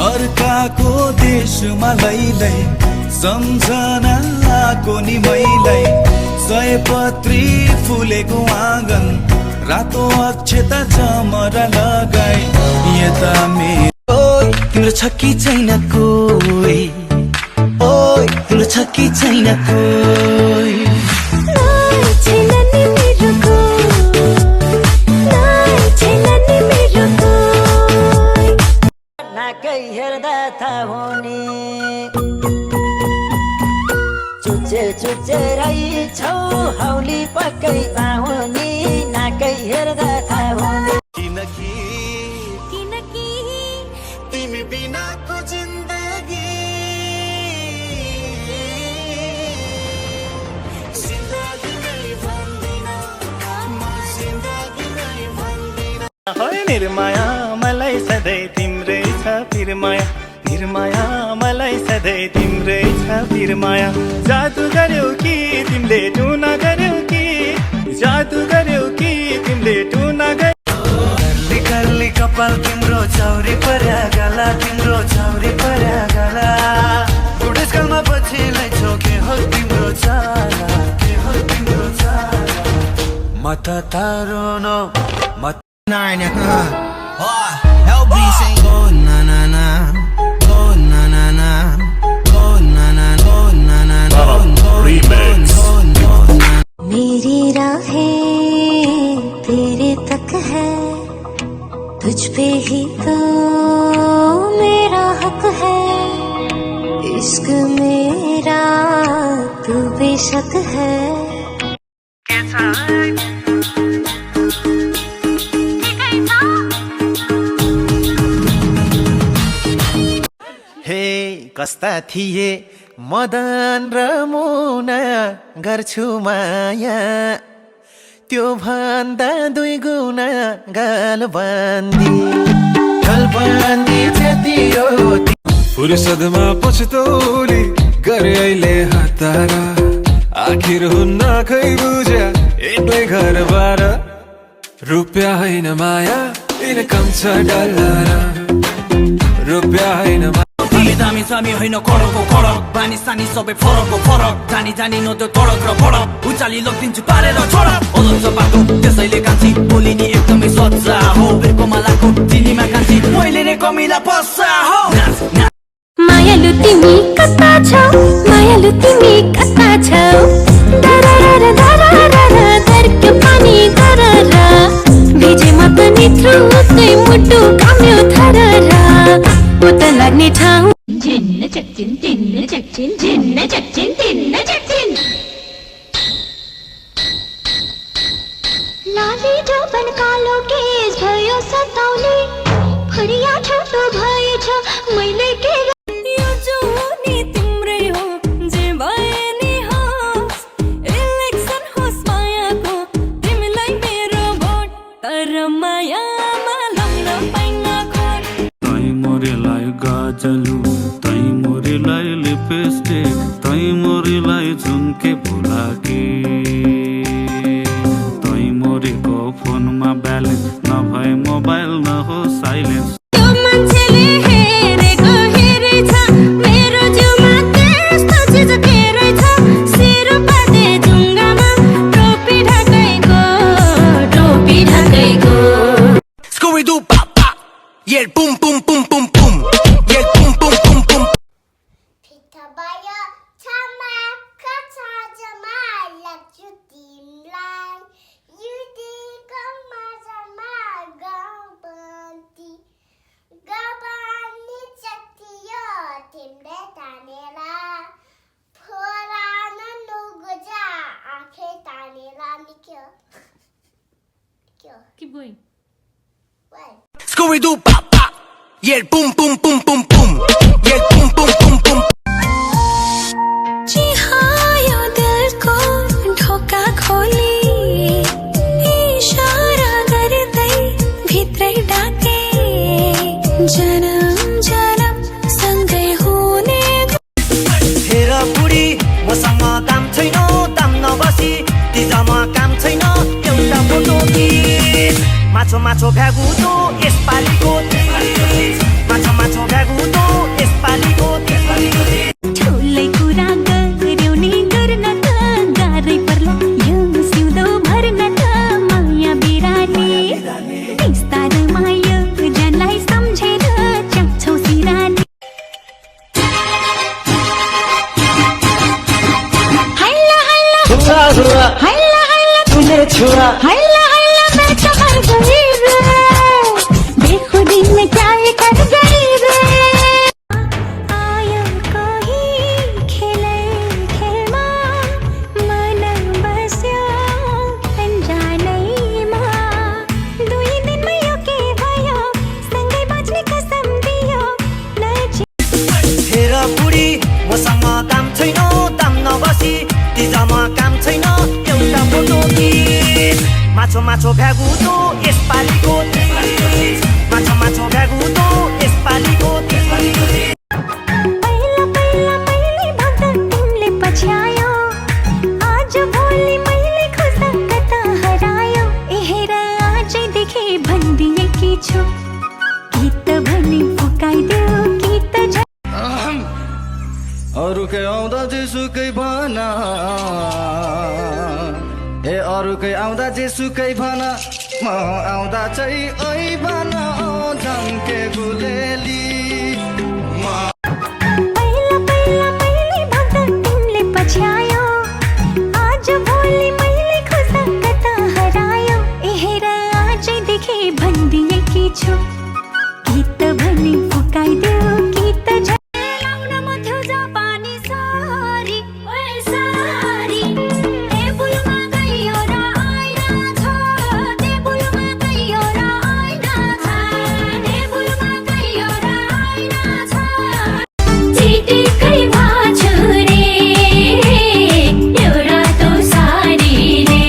अर्काको देशमा लैलै सम्झनाको नि मैलै सयपत्री फुलेको आँगन रातो अक्षता चमरा लगाई यता मेरो तिम्रो छ कि छैन कोही ओइ तिम्रो छ कि छैन कोही नाकै हेर्दा थाहा हुने चुचेरै छौ हौली पक्कै पाहुनी नाकै हेर्दा थाहा हुने किनकि तिमी बिनाको जिन्दगी निर्माया मलाई सधैँ तिम्रै छ फिरमाया निर्माया मलाई सधैँ तिम्रै छ फिरमाया जादु गर्यौ कि तिमीले टुना गर्यौ कि जादु गर्यौ कि तिमीले टुना गर्यौ कल्ली कपाल तिम्रो चौरी पर्या गला तिम्रो चौरी पर्या गला बुढेसकालमा पछिलाई छोके हो तिम्रो चाला के हो तिम्रो चाला मत तारो न मत Nine, LB saying go na na na, go na na na, go na na go na na go na. मेरी राहें तेरे तक है तुझ पे ही तो मेरा हक है इश्क मेरा तू बेशक है हे कस्ता थिए मदन र मुना गर्छु माया त्यो भन्दा 2 गुना गालबन्दी त्यतियो फुर्सदमा पछतौली गरे अहिले हतारा आखिर हुन्न खै बुझ्या एकै घरबाट रुपियाँ होइन माया इनकम छ डलर रुपियाँ होइन दामी दामी सामी होइन कडकको कडक बानी सानी सबै फरकको फरक जानी जानी न त्यो तडक र फडक उचाली लगिदिन्छु पारेर छोडक ओलन्छ बाटो त्यसैले कान्छी बोलिनी एकदमै सच्चा हो बेको मालाको चिनीमा कान्छी मैले नै कमिला पस्सा हो मायालु तिमी कता छौ मायालु तिमी कता छौ दररर दररर दर्क्यो पानी दरर भिजेमा पनि थ्रुकै मुटु काम्यो थरर उता लाग्ने ठाउँ झिन्न चक्चिन तिन्न चक्चिन झिन्न चक्चिन तिन्न चक्चिन लाली जोबन कालो केस भयो सताउने फरिया छोटो भएछ मैले के यो जोनी तिम्रै हो जे भए नि होस् इलेक्सन होस् मायाको तिमीलाई मेरो भोट तर मायामा लग्न पाइन खोट तै मोरेलाई गाजलु तै मोरेलाई लिपस्टिक तै मोरेलाई झुम्के भुलाके तै मोरेको फोनमा ब्यालेन्स नभए मोबाइल नहो साइलेन्स त्यो मान्छेले हेरेको हेरेछ मेरो जिउमा त्यस्तो चिज के रहेछ सिर पाते ढुङ्गामा टोपी ढाकैको Scooby-Doo pop pop yeah boom boom boom boom boom yeah boom boom boom boom भित्र भयो छमा कथा जमा लाग्छु तिमलाई युदिको मजामा गाउँबन्ती गाउँबन्ती चटियो तिमीले तानेला फोरान नुगुजा आँखे तानेला निक्यो Keep going. Scooby-Doo pop pop yeah boom boom boom boom boom yeah boom boom boom boom जी हाँ यो दिलको ढोका खोली इशारा गर्दै भित्रै डाके जन्म जन्म सँगै हुने हेर बुढी मसँग काम छैन दाम नबसी तिजमा काम छैन एउटा फोटो खिच माछो माछो भ्यागु तो यसपालिको माछो माछो भ्यागु माछो भ्यागुतो यसपालिको माछो माछो भ्यागुतो यसपालिको पहिला पहिला मैले भन्दा तिमीले पछ्यायो आज भोलि मैले खोज्दा कता हरायो ए हेर आजैदेखि भनिदिएकी छु गीत भनी फुकाइदेऊ गीत अरूकै आउँदा जेसुकै भना ए अरूकै आउँदा जेसुकै भन म आउँदा चाहिँ ओइ भन झम्के गुलेली पहिला पहिला मैले भन्दा तिमीले पछ्यायो आज भोलि मैले खोज्दा कता हरायो ए हेर आजैदेखि भनिदिएकी छु गीत भनी फुकाइदेऊ गीत लाउन म थियो पानी सारी ओए सारी टेबुलमा गयो र आइना छ टेबुलमा गयो र आइना छ टेबुलमा गयो र आइना छ चिटिकै भाछु रे यो रातो सारीले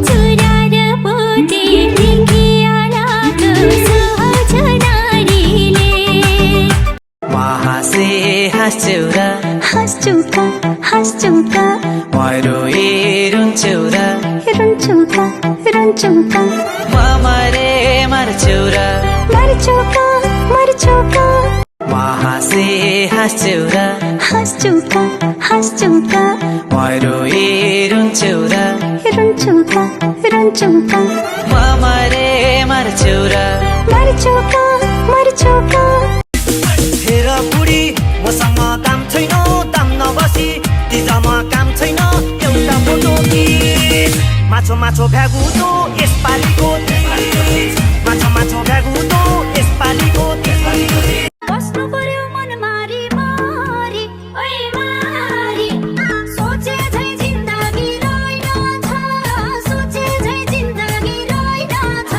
चुरा र पोते लेखियालाको सहज नारीले हाँसे हाँस्छौरा हाँस्छौका हाँस्छौका मरोए रुन्छौरा रुन्छौका रुन्छौका मरे मर्छौरा मर्छौका मर्छौका हाँसे हाँस्छौरा हाँस्छौका हाँस्छौका मरोए रुन्छौरा रुन्छौका रुन्छौका मरे मर्छौरा मर्छौका मर्छौका हेर बुढी मसँग दाम छैन दाम नबसी तिजमा काम छैन एउटा फोटो खिच माछो माछो भ्यागुतो यसपालिको माछो माछो भ्यागुतो यसपालिको बस्नु पर्यो मन मारी मारी ओइ मारी सोचे झै जिन्दगी रहेन छ सोचे झै जिन्दगी रहेन छ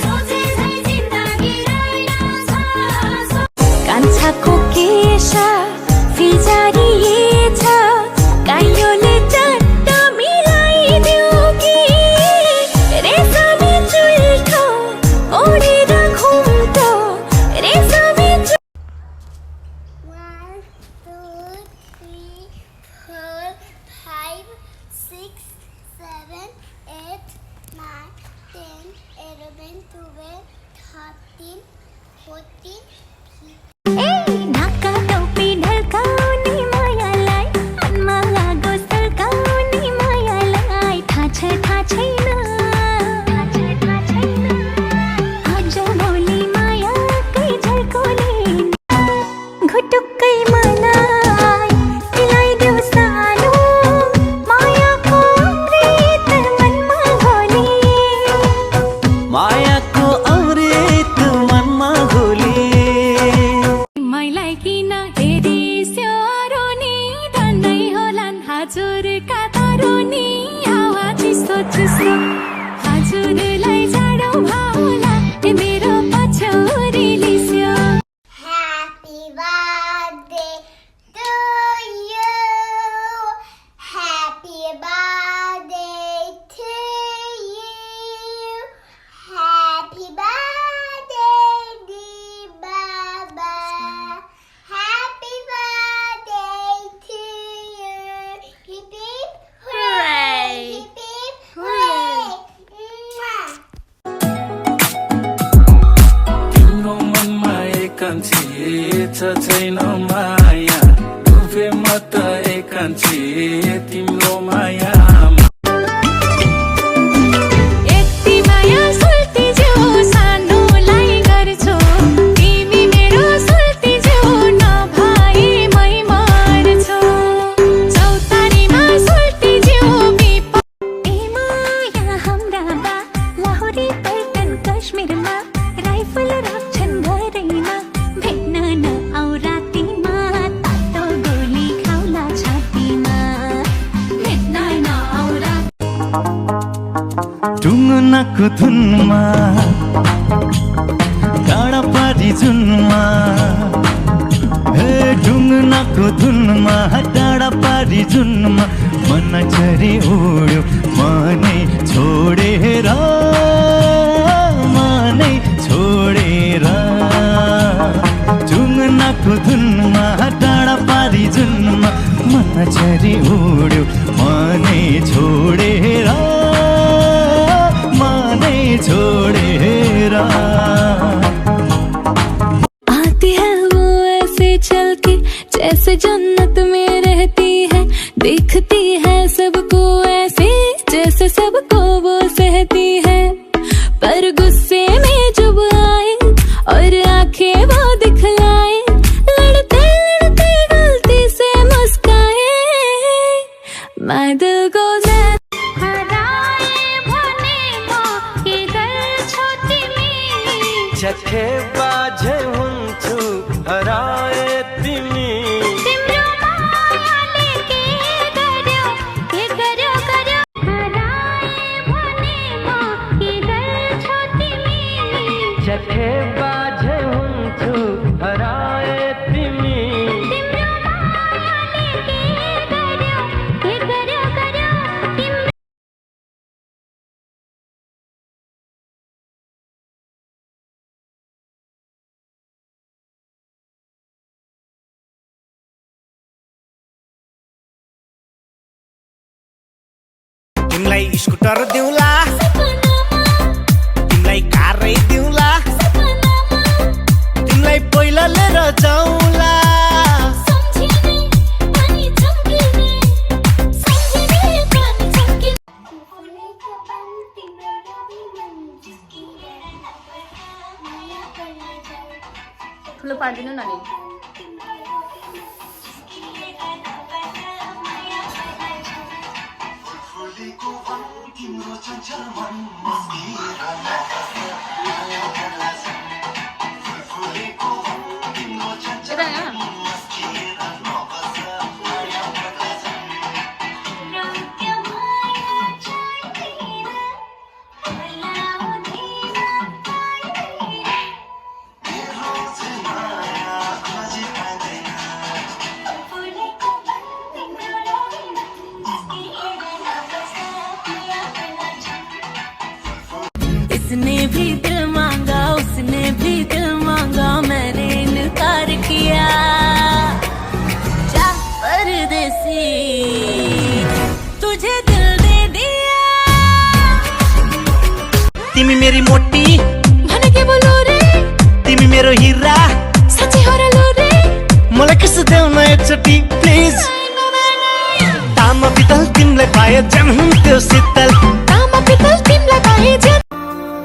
सोचे झै जिन्दगी रहेन छ कान्छाको केश फिजारिएछ काइयोले चट्ट मिलाइदेऊ कि रेशमी चुल्ठो ओढेर घुम्टो रेशमी 1 2 3 4 5 6 7 8 9 10 11 12 13 14 ए नाका टोपी ढल्काउने मायालाई मनमा लागो सल्काउने मायालाई थाहा छैन आज भोलि मायाकै झल्कोले घुटुक्कै मलाई मिलाइदेऊ सानो मायाको अमृत मनमा घोली मायाको अमृत मनमा घोली मैलाई किन हेरिस्यो रोनी धन्दै होलान् हजुरका तरुनी हावा चिसो चिसो हजुरलाई जाडो भाउला मेरो पछौरी लिस्यो Happy birthday to you. Happy birthday to you. Happy birthday, dear Baba. Happy birthday to you. Hip hip hooray! Hip hip hooray! Mwah. तिम्रो मनमा एकान्छी छ छैन माया डुबे म त एकान्छी तिम्रो मायामा यति माया सुल्ती ज्यू सानोलाई गर्छु तिमी मेरो सुल्ती ज्यू नभए मै मर्छु चौतारीमा सुल्ती ज्यू ए माया हाम्रा बा लाहोरी पैठन कश्मीरमा राइफल राख्छन् घरैमा भेट्न नआउ रातिमा तातो गोली खाउला छातीमा भेट्न नआउ टुङ्गनाको धुनमा काँडा पारी जुनमा हे ढुङ्नाको धुनमा टाढा पारी जुनमा मन चरी उड्यो मनै छोडेर ढुङ्नाको धुनमा टाढा पारी जुनमा मन चरी उड्यो मनै छोडेर आती है वो ऐसे चल के जैसे जन्नत में रहती है, देखती है सबको ऐसे जैसे सबको वो सहती है, पर गुस्से में जब आए और आंखें वो दिखलाए, लड़ते लड़ते गलती से मुस्काए, मैं दिल को जखे बाझे हुन्छु हराए तिमी तिम्रो मायाले के गर्यो हराए भने म के गर्छौ तिमी जखे बाझे हुन्छु हराए तिमी तिम्रो मायाले के गर्यो तिम्रो तिमलाई स्कुटर दिउँला तिमलाई कारै दिउँला तिमलाई पहिला लिएर जाउँला ठुलो पार्दिनु न नि उसने भी दिल मांगा, उसने भी दिल मांगा, मैंने इनकार किया, जा परदेसी तुझे दिल दे दिया। तिमी मेरी मोटी भने के बोलो रे, तिमी मेरो हिरा साँच्चै हो र लो रे, मलाई किस देऊ न एकचोटि प्लिज तामा पितल तिमीलाई पाए जेम हुन्थ्यो शीतल तामा पितल तिमीलाई पाए जेम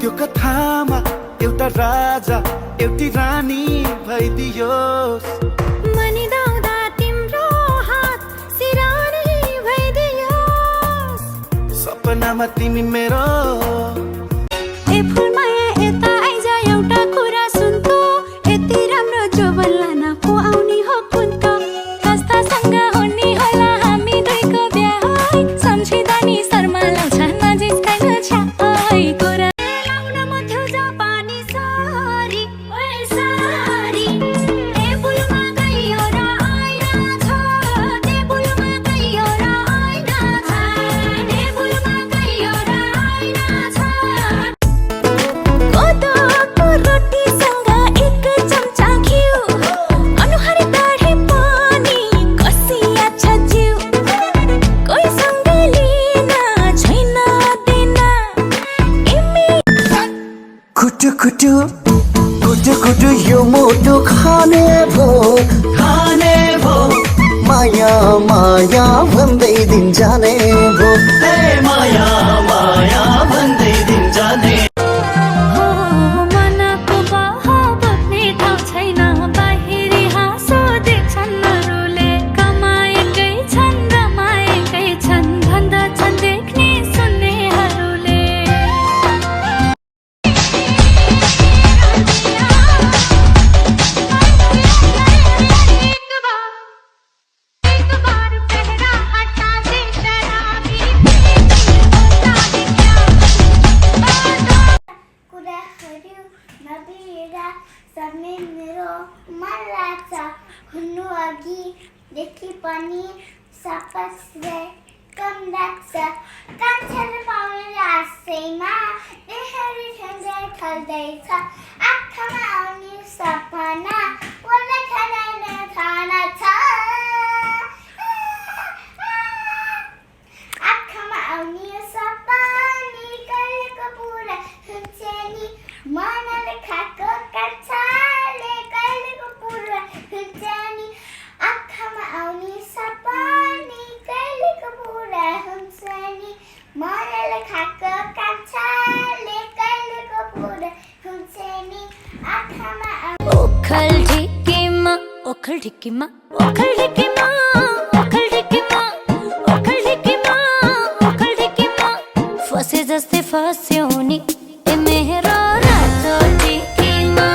त्यो कथामा एउटा राजा एउटी रानी भइदियोस्, मनिदाउँदा तिम्रो हात सिरानी भइदियोस्, सपनामा तिमी मेरो ए फुलमाया यता आइज एउटा कुरा सुन्तो, यति राम्रो जोबनलाई नपो आउने हो कुन्तो, कस्तासँग हुने होला हामी दुईको बिहा, सम्झिँदा नि शर्मा लाउँछ नजिस्काइ नछ्याइ कुरा लाउन म थियो जापानी सारी ओए सारी, टेबुलमा गयो र आइना छ, टेबुलमा गयो र आइना छ, टेबुलमा गयो र आइना छ, कोदोको रोटीसँग एक चम्चा घिउ, अनुहार दाढी पनि कसिया छ जिउ, कोहीसँग लिन छैन दिन कुटु कुटु कुटु कुटु यो मोटो खाने भो माया माया भन्दै दिन जाने भो हे माया माया भन्दै दिन जाने हो मनको बह बग्ने ठाउँ छैन, बाहिरी हाँसो देख्छन् अरूले, कमाएकै छन् रमाएकै छन् भन्दछन् देख्ने सुन्नेहरूले। कुराहरू नबिर्दा सबै मेरो मन लाग्छ हुनु अघिदेखि पनि सबैले कम लाग्छ कान्छाले पाउने आशैमा देहरी ठन्डै ठल्दैछ आँखामा आउने सपना उसलाई खाना खाना छ आँखामा आउने सपना कहिलेको पुरा हुन्छ नि मनले खाएको कान्छाले कहिलेको पुरा हुन्छ नि आँखामा आउने सपना कहिलेको पुरा हुन्छ नि मनले खाएको कान्छाले कहिलेको पुरा हुन्छ नि आँखामा ओखल ढिकीमा ओखल ढिकीमा ओखल ढिकीमा ओखल ढिकीमा ओखल ढिकीमा ओखल ढिकीमा फसे जस्तै फस्यौ नि ए मेरो रातो ढिकीमा